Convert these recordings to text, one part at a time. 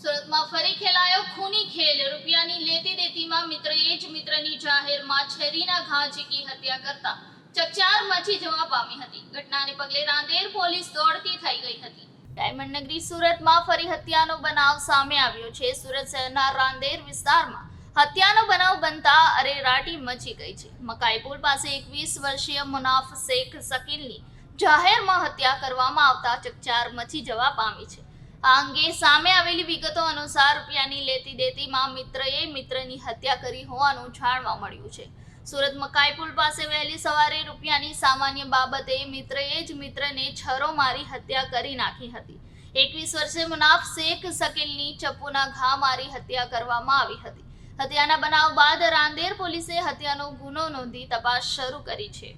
સુરતમાં ફરી ખેલાયો ખૂની ખેલ। રૂપિયાની લેતી દેતીમાં મિત્રએ જ મિત્રની જાહેરમાં છરીના ઘા ઝીકી હત્યા કરતા ચકચાર મચી જવા પામી હતી। ઘટનાને પગલે રાંદેર પોલીસ દોડતી થઈ ગઈ હતી। ડાયમંડ નગરી સુરતમાં ફરી હત્યાનો બનાવ સામે આવ્યો છે। સુરત શહેરના રાંદેર વિસ્તારમાં હત્યાનો બનાવ બનતા અરેરાટી મચી ગઈ છે। મકાઈ પુલ પાસે 21 વર્ષીય મુનાફ શેખ શકીલની જાહેરમાં હત્યા કરવામાં આવતા ચકચાર મચી જવા પામી છે। આ અંગે સામે આવેલી વિગતો અનુસાર રૂપિયાની લેતી દેતીમાં મિત્રએ મિત્રની હત્યા કરી હોવાનું જાણવા મળ્યું છે। સુરત મકાઈ પુલ પાસે વહેલી સવારે રૂપિયાની સામાન્ય બાબતે મિત્રએ જ મિત્રને છરો મારી હત્યા કરી નાખી હતી। 21 વર્ષીય મુનાફ શેખ શકીલની ચપ્પુના ઘા મારી હત્યા કરવામાં આવી હતી। હત્યાના બનાવ બાદ રાંદેર પોલીસે હત્યાનો ગુનો નોંધી તપાસ શરૂ કરી છે।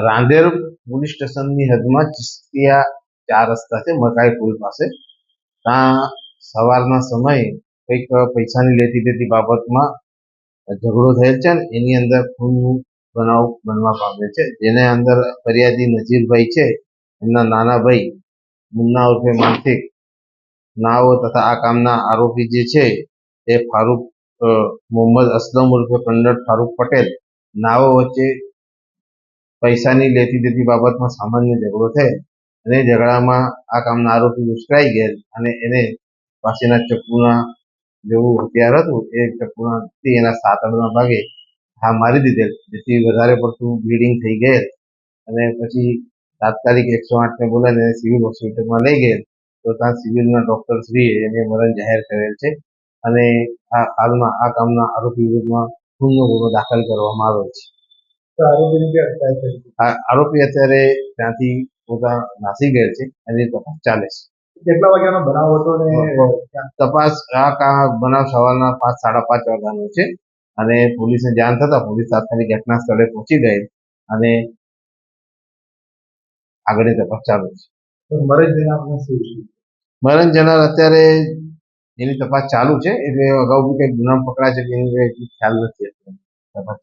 રાંદેર પોલીસ સ્ટેશનની હદમાં ચિસ્તિયા 4 રસ્તા છે મકાઈ પુલ પાસે। ત્યાં સવારના સમયે કંઈક પૈસાની લેતી દેતી બાબતમાં ઝઘડો થયેલ છે ને એની અંદર ખૂનનું બનાવ બનવા પામેલ છે, જેને અંદર ફરિયાદી નજીરભાઈ છે, એમના નાના ભાઈ મુન્ના ઉર્ફે માનસિક નાઓ તથા આ કામના આરોપી જે છે એ ફારૂક મોહમ્મદ અસલમ ઉર્ફે કંડર ફારૂક પટેલ નાઓ વચ્ચે પૈસાની લેતી દેતી બાબતમાં સામાન્ય ઝઘડો થયેલ અને ઝઘડામાં આ કામના આરોપી ઉશ્કેરાઈ ગયેલ અને એને પાસેના ચપ્પુના જેવું હથિયાર હતું એ ચપ્પુનાથી એના સાતડના ભાગે ઘા મારી દીધેલ, જેથી વધારે પડતું બ્લીડિંગ થઈ ગયેલ અને પછી તાત્કાલિક 108ને બોલાવીને સિવિલ હોસ્પિટલમાં લઈ ગયેલ તો ત્યાં સિવિલના ડૉક્ટર શ્રીએ એને મરણ જાહેર કરેલ છે અને હાલમાં આ કામના આરોપી વિરુદ્ધમાં ખૂનનો ગુનો દાખલ કરવામાં આવેલ છે। આરોપી અત્યારે ત્યાંથી પોતા નાસી ગયેલ છે અને તપાસ ચાલે છે। કેટલા વાગ્યાનો બનાવ હતો ને તપાસ આ બનાવ સવારના 5 સાડા 5 વાગ્યાનો છે અને પોલીસને જાણ થતા પોલીસ તાત્કાલિક ઘટના સ્થળે પહોંચી ગઈ અને આગળની તપાસ ચાલુ છે। મરણ જનાર અત્યારે એની તપાસ ચાલુ છે, એટલે અગાઉ બી કંઈક ગુના પકડા છે કે એની ખ્યાલ નથી તપાસ